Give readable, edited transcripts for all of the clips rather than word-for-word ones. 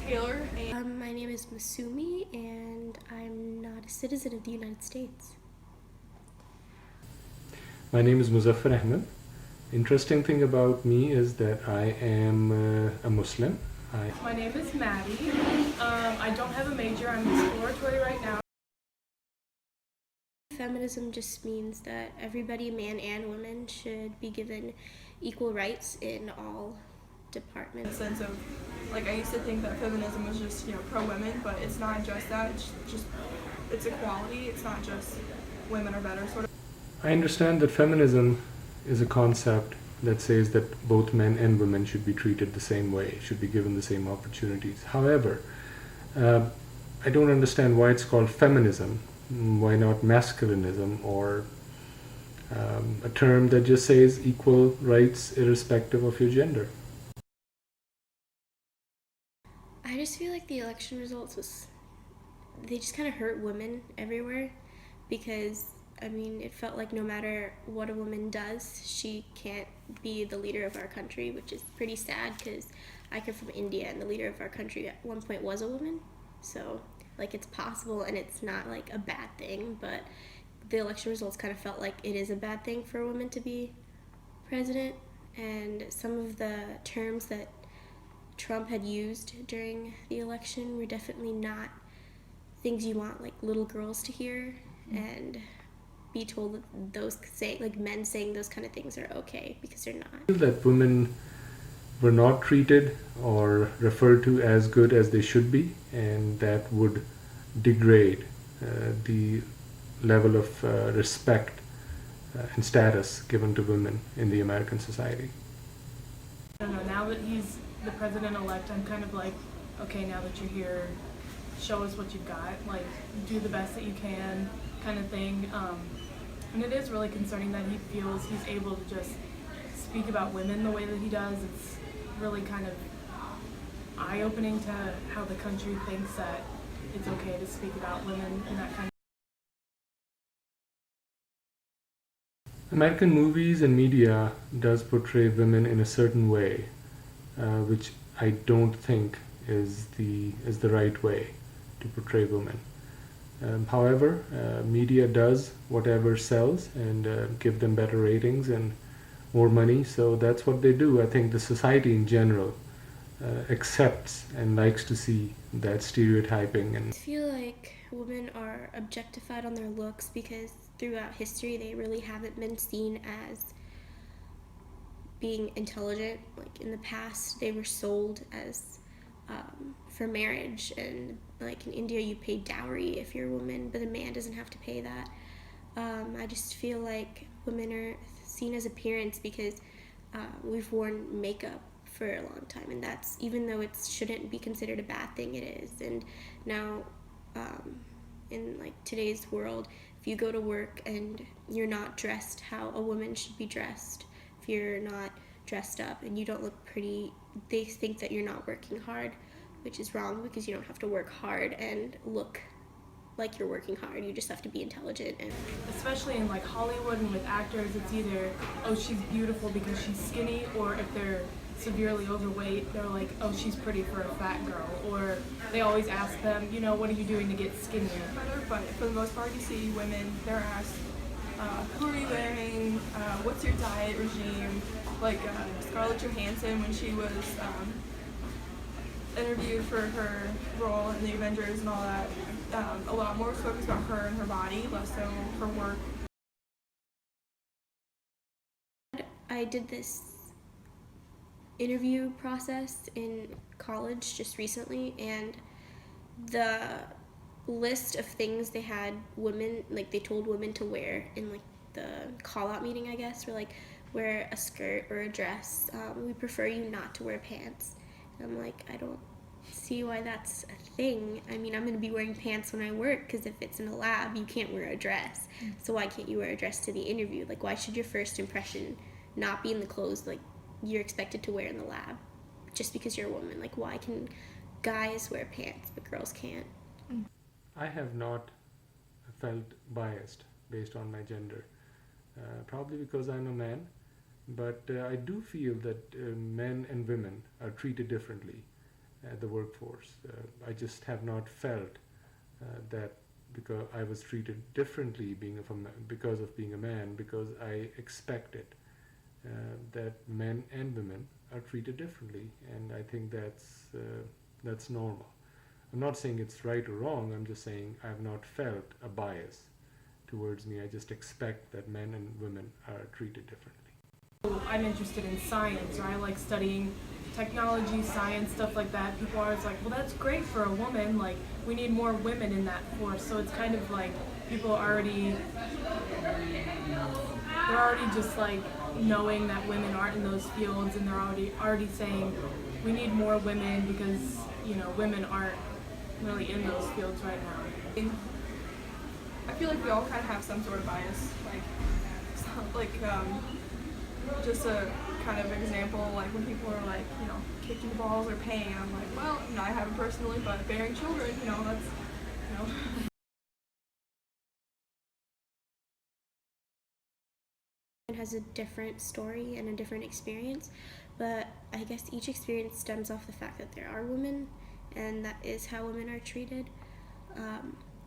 Taylor. My name is Masumi, and I'm not a citizen of the United States. My name is Muzaffar Ahmed. Interesting thing about me is that I am a Muslim. My name is Maddie. I don't have a major. I'm exploratory right now. Feminism just means that everybody, man and woman, should be given equal rights in all departments. In the sense of, like, I used to think that feminism was just, pro-women, but it's not just that. It's equality. It's not just women are better, sort of. I understand that feminism is a concept that says that both men and women should be treated the same way, should be given the same opportunities. However, I don't understand why it's called feminism. Why not masculinism or a term that just says equal rights irrespective of your gender? I just feel like the election results they just kind of hurt women everywhere because it felt like no matter what a woman does, she can't be the leader of our country, which is pretty sad because I come from India and the leader of our country at one point was a woman. So, like, it's possible and it's not like a bad thing, but the election results kind of felt like it is a bad thing for a woman to be president. And some of the terms that Trump had used during the election were definitely not things you want like little girls to hear and be told that men saying those kind of things are okay because they're not. That women were not treated or referred to as good as they should be, and that would degrade the level of respect and status given to women in the American society. I don't know. Now that he's the president-elect, I'm kind of like, okay, now that you're here, show us what you've got. Like, do the best that you can, kind of thing. And it is really concerning that he feels he's able to just speak about women the way that he does. It's really kind of eye-opening to how the country thinks that it's okay to speak about women in that kind of. American movies and media does portray women in a certain way, which I don't think is the right way to portray women. However, media does whatever sells and give them better ratings and more money, so that's what they do. I think the society in general accepts and likes to see that stereotyping. And I feel like women are objectified on their looks because throughout history they really haven't been seen as being intelligent. Like in the past, they were sold as for marriage, and like in India, you pay dowry if you're a woman, but a man doesn't have to pay that. I just feel like women are seen as appearance because we've worn makeup for a long time, and that's even though it shouldn't be considered a bad thing, it is. And now, in like today's world, if you go to work and you're not dressed how a woman should be dressed, if you're not dressed up and you don't look pretty, they think that you're not working hard, which is wrong because you don't have to work hard and look like you're working hard. You just have to be intelligent. And Especially in like Hollywood and with actors, it's either, oh, she's beautiful because she's skinny, or if they're severely overweight, they're like, oh, she's pretty for a fat girl. Or they always ask them, what are you doing to get skinnier? But for the most part, you see women, they're asked, who are you wearing? What's your diet regime? Like Scarlett Johansson, when she was interviewed for her role in the Avengers and all that, a lot more was focused about her and her body, less so her work. I did this interview process in college just recently, and the list of things they had women, like they told women to wear in like the call out meeting, I guess, were like wear a skirt or a dress. We prefer you not to wear pants. And I'm like, I don't see why that's a thing. I'm going to be wearing pants when I work because if it's in a lab, you can't wear a dress. So why can't you wear a dress to the interview? Like, why should your first impression not be in the clothes like you're expected to wear in the lab just because you're a woman? Like, why can guys wear pants but girls can't? I have not felt biased based on my gender, probably because I'm a man, but I do feel that men and women are treated differently. the workforce. I just have not felt that because I was treated differently because of being a man, because I expected that men and women are treated differently, and I think that's normal. I'm not saying it's right or wrong. I'm just saying I've not felt a bias towards me. I just expect that men and women are treated differently. I'm interested in science, or I like studying technology, science, stuff like that. People are always like, well, that's great for a woman. Like, we need more women in that force. So it's kind of like people they're already just like knowing that women aren't in those fields, and they're already saying we need more women because, you know, women aren't really in those fields right now. I feel like we all kind of have some sort of bias, just a kind of example, like when people are like, you know, kicking balls or paying, I'm like, well, you know, I haven't personally, but bearing children, you know, that's, you know. Has a different story and a different experience, but I guess each experience stems off the fact that there are women, and that is how women are treated.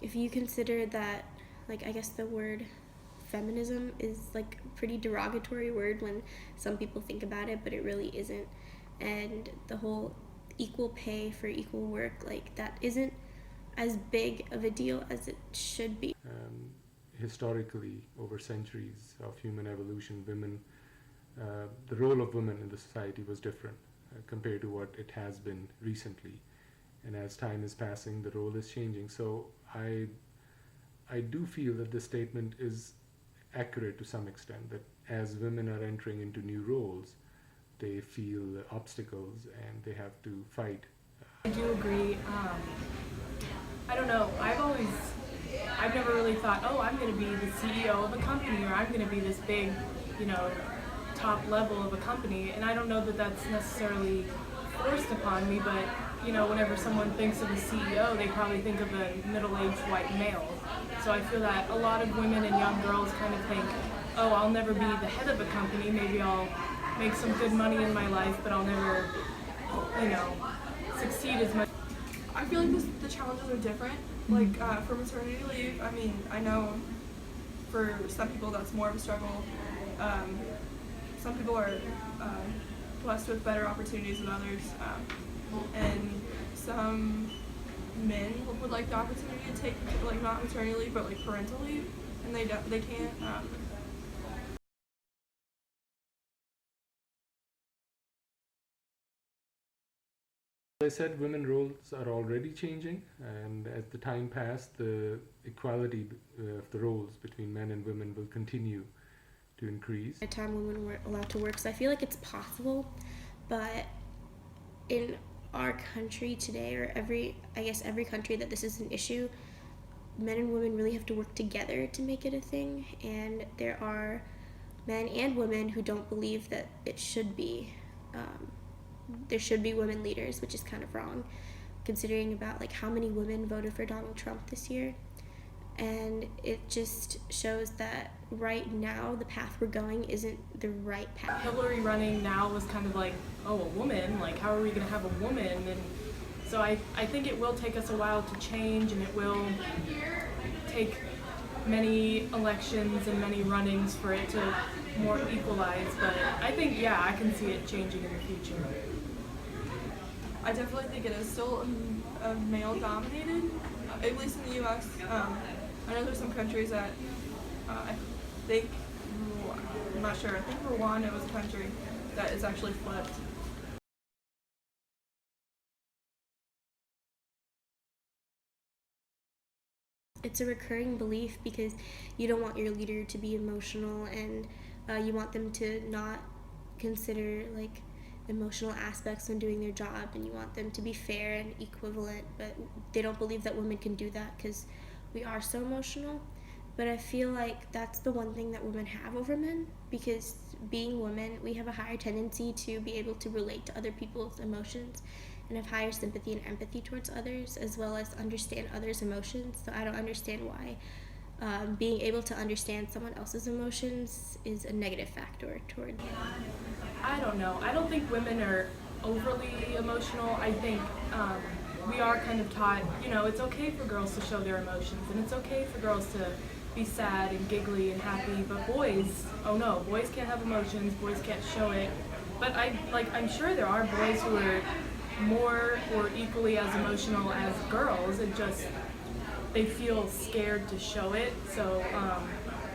If you consider that, like, I guess the word feminism is like a pretty derogatory word when some people think about it, but it really isn't. And the whole equal pay for equal work, like, that isn't as big of a deal as it should be. Historically, over centuries of human evolution, the role of women in the society was different compared to what it has been recently. And as time is passing, the role is changing. So I do feel that this statement is accurate to some extent, that as women are entering into new roles, they feel obstacles and they have to fight. I do agree. I don't know. I've never really thought, oh, I'm going to be the CEO of a company, or I'm going to be this big, you know, top level of a company. And I don't know that that's necessarily forced upon me, but, you know, whenever someone thinks of a CEO, they probably think of a middle-aged white male. So I feel that a lot of women and young girls kind of think, oh, I'll never be the head of a company. Maybe I'll make some good money in my life, but I'll never, you know, succeed as much. I feel like the challenges are different. Like, for maternity leave, I mean, I know for some people that's more of a struggle. Some people are blessed with better opportunities than others. And some men would like the opportunity to take, like, not maternity leave, but like parental leave, and they can't. As I said, women roles are already changing, and as the time passed, the equality of the roles between men and women will continue to increase. At a time women were allowed to work, so I feel like it's possible, but in our country today, or every country that this is an issue, men and women really have to work together to make it a thing, and there are men and women who don't believe that it should be. There should be women leaders, which is kind of wrong, considering about like how many women voted for Donald Trump this year. And it just shows that right now the path we're going isn't the right path. Hillary running now was kind of like, oh, a woman? Like, how are we going to have a woman? And so I think it will take us a while to change, and it will take many elections and many runnings for it to more equalize. But I think, yeah, I can see it changing in the future. I definitely think it is still a male-dominated, at least in the U.S. I know there's some countries that I think, I'm not sure, I think Rwanda was a country that is actually flipped. It's a recurring belief because you don't want your leader to be emotional, and you want them to not consider like emotional aspects when doing their job, and you want them to be fair and equivalent, but they don't believe that women can do that because we are so emotional. But I feel like that's the one thing that women have over men, because being women, we have a higher tendency to be able to relate to other people's emotions and have higher sympathy and empathy towards others, as well as understand others' emotions. So I don't understand why being able to understand someone else's emotions is a negative factor toward. I don't know. I don't think women are overly emotional. I think we are kind of taught, it's okay for girls to show their emotions, and it's okay for girls to be sad and giggly and happy, but boys, oh no, boys can't have emotions, boys can't show it. But I'm sure there are boys who are more or equally as emotional as girls, and just they feel scared to show it. So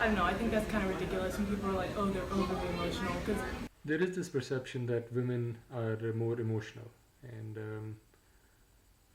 I don't know. I think that's kind of ridiculous when people are like, oh, they're overly emotional. Because There is this perception that women are more emotional, and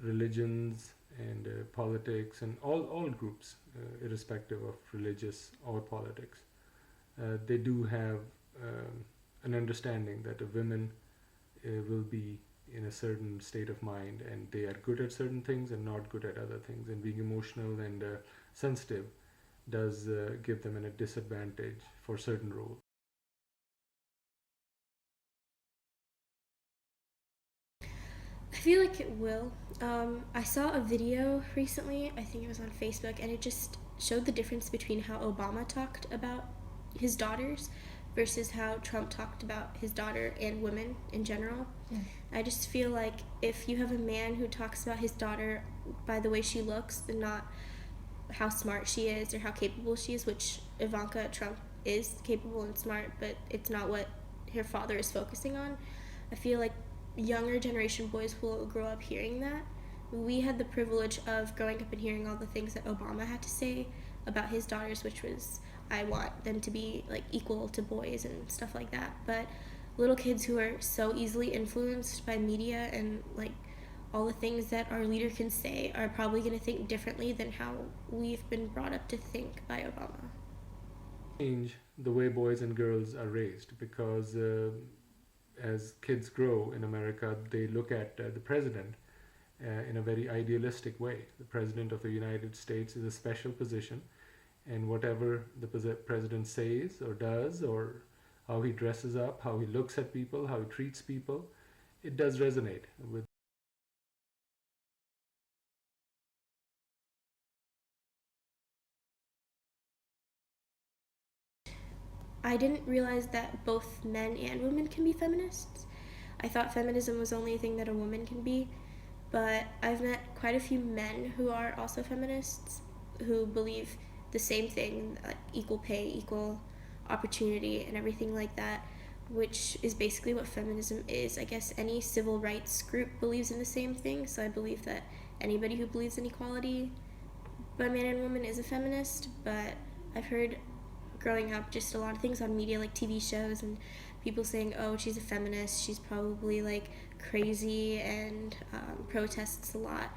religions and politics and all groups, irrespective of religious or politics, they do have an understanding that a woman will be in a certain state of mind, and they are good at certain things and not good at other things, and being emotional and sensitive does give them a disadvantage for certain roles. I feel like it will. I saw a video recently, I think it was on Facebook, and it just showed the difference between how Obama talked about his daughters versus how Trump talked about his daughter and women in general. I just feel like if you have a man who talks about his daughter by the way she looks and not how smart she is or how capable she is, which Ivanka Trump is capable and smart, but it's not what her father is focusing on. I feel like younger generation boys will grow up hearing that. We had the privilege of growing up and hearing all the things that Obama had to say about his daughters, which was, I want them to be like equal to boys and stuff like that. But little kids who are so easily influenced by media and like all the things that our leader can say are probably going to think differently than how we've been brought up to think by Obama. Change the way boys and girls are raised, because as kids grow in America, they look at the president in a very idealistic way. The president of the United States is a special position, and whatever the president says or does, or how he dresses up, how he looks at people, how he treats people, it does resonate with. I didn't realize that both men and women can be feminists. I thought feminism was only a thing that a woman can be, but I've met quite a few men who are also feminists who believe the same thing, equal pay, equal opportunity, and everything like that, which is basically what feminism is. I guess any civil rights group believes in the same thing, so I believe that anybody who believes in equality by man and woman is a feminist, but I've heard growing up just a lot of things on media, like TV shows, and people saying, oh, she's a feminist, she's probably like crazy and protests a lot.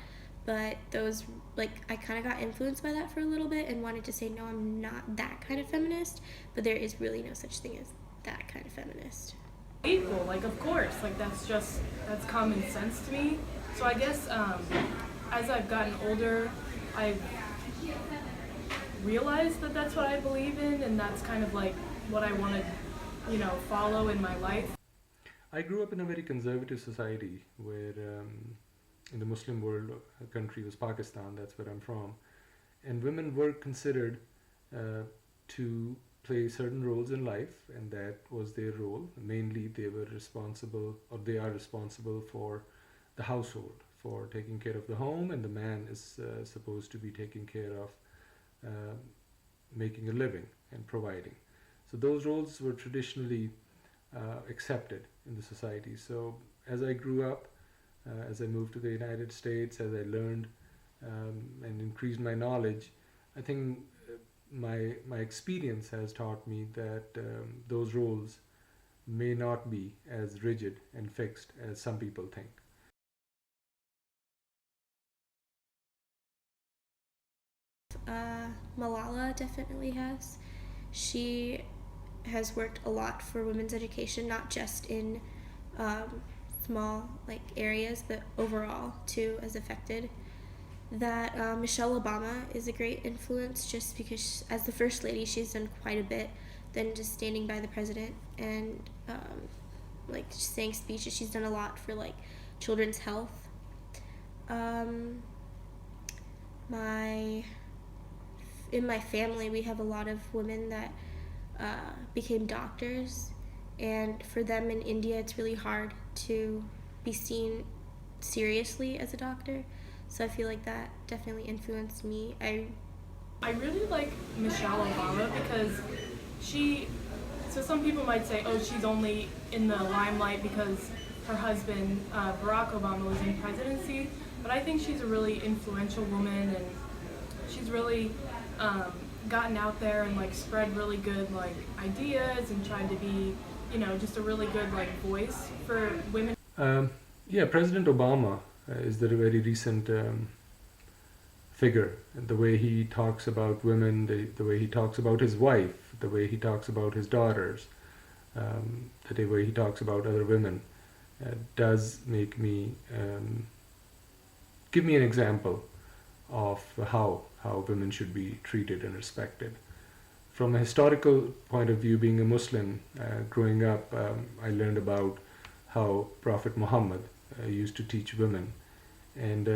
But those, like, I kind of got influenced by that for a little bit and wanted to say, no, I'm not that kind of feminist, but there is really no such thing as that kind of feminist. equal, of course, that's common sense to me. So I guess as I've gotten older, I've realized that that's what I believe in, and that's kind of like what I want to, follow in my life. I grew up in a very conservative society where, in the Muslim world, a country was Pakistan, that's where I'm from, and women were considered to play certain roles in life, and that was their role. Mainly, they were responsible, or they are responsible for the household, for taking care of the home, and the man is supposed to be taking care of making a living and providing. So those roles were traditionally accepted in the society. So as I grew up, as I moved to the United States, as I learned and increased my knowledge, I think my experience has taught me that those roles may not be as rigid and fixed as some people think. Malala definitely has. She has worked a lot for women's education, not just in small areas, but overall too, as affected. That Michelle Obama is a great influence, just because as the first lady, she's done quite a bit than just standing by the president and just saying speeches. She's done a lot for children's health. In my family, we have a lot of women that became doctors, and for them in India, it's really hard to be seen seriously as a doctor. So I feel like that definitely influenced me. I really like Michelle Obama because so some people might say, oh, she's only in the limelight because her husband, Barack Obama, was in presidency, but I think she's a really influential woman, and she's really gotten out there and like spread really good like ideas and tried to be, just a really good like voice for women. Yeah, President Obama is the very recent figure. The way he talks about women, the way he talks about his wife, the way he talks about his daughters, the way he talks about other women, does make me give me an example of how women should be treated and respected. From a historical point of view, being a Muslim, growing up, I learned about how Prophet Muhammad used to teach women. And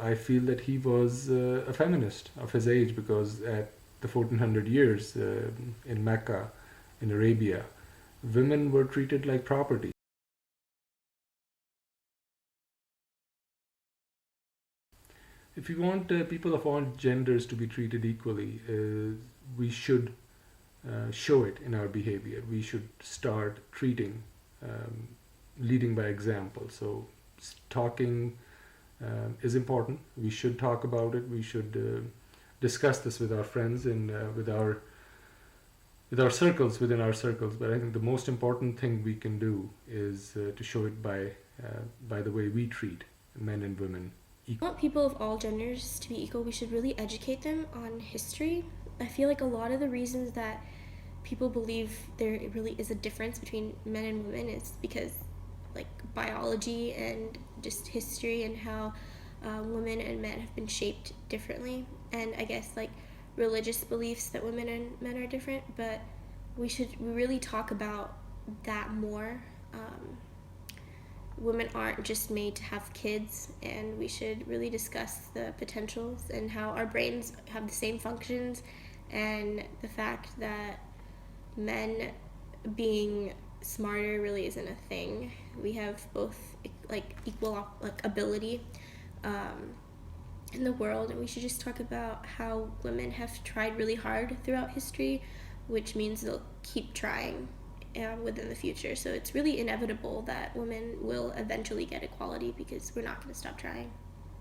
I feel that he was a feminist of his age, because at the 1400 years in Mecca, in Arabia, women were treated like property. If we want people of all genders to be treated equally, we should show it in our behavior. We should start treating, leading by example. So talking is important. We should talk about it. We should discuss this with our friends and with our circles, within our circles. But I think the most important thing we can do is to show it by the way we treat men and women equally. I want people of all genders to be equal. We should really educate them on history. I feel like a lot of the reasons that people believe there really is a difference between men and women is because like biology and just history and how women and men have been shaped differently, and I guess like religious beliefs that women and men are different, but we really talk about that more. Women aren't just made to have kids, and we should really discuss the potentials and how our brains have the same functions, and the fact that men being smarter really isn't a thing. We have both like equal like ability in the world, and we should just talk about how women have tried really hard throughout history, which means they'll keep trying within the future. So it's really inevitable that women will eventually get equality because we're not going to stop trying.